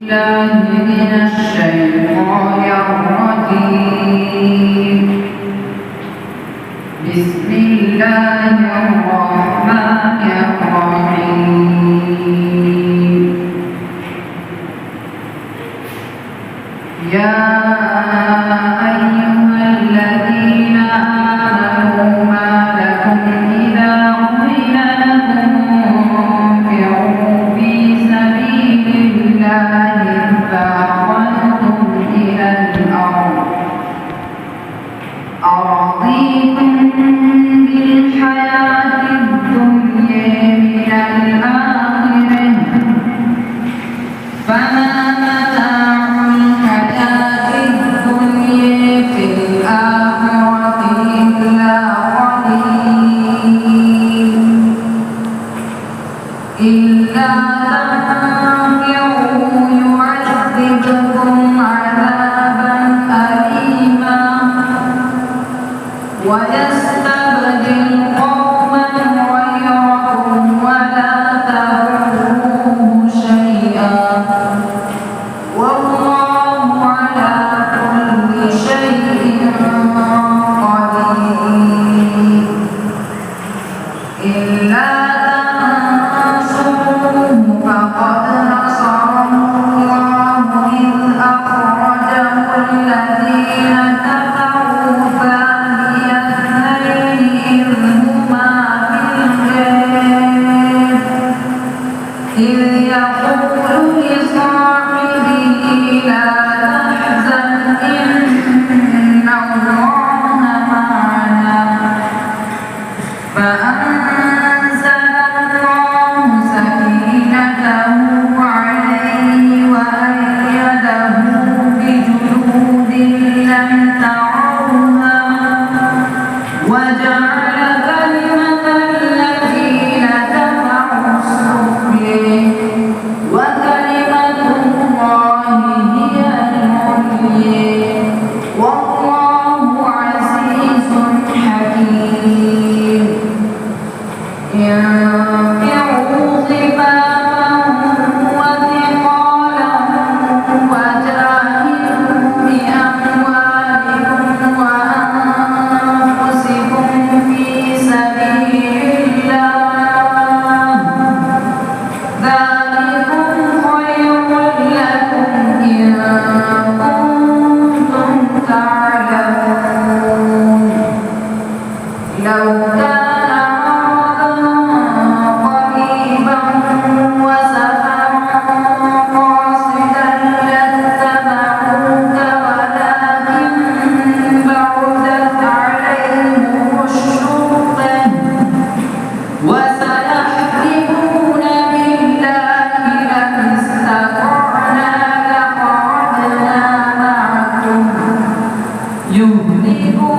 الله من الشيطان الرجيم. بسم الله الرحمن الرحيم. يا أيها الذين آمنوا ما لكم إذا قيل لكم انفروا في سبيل الله فاقلتم إلى الأرض أرضيتم بالحياة الدنيا من الآخرة فما متاع الحياة الدنيا في الآخرة إلا قليل إلا تنفروا يعذبكم عذابا أليما ويستبدل قوما غيركم ولا تضروه شيئا والله على كل شيء قدير. إلا تنصروه فقد نصره الله إذ أخرجه الذين كفروا ثاني اثنين إذ هما في الغار إذ يقول لصاحبه لا تحزن إن الله معنا فأنزل الله سكينته عليه وأيده بجنود لم تروها وجعل كلمة الذين كفروا السفلى وكلمة الله هي العليا والله عزيز حكيم. انفروا خفافا وثقالا وجاهدوا بأموالكم وأنفسكم في سبيل الله ذلكم خير لكم إن كنتم تعلمون. لو كان عرضا قريبا وسفرا قاصدا لاتبعوك ولكن بعدت عليهم الشقة وسيحلفون بالله لئن استطعنا لخرجنا معكم يهلكون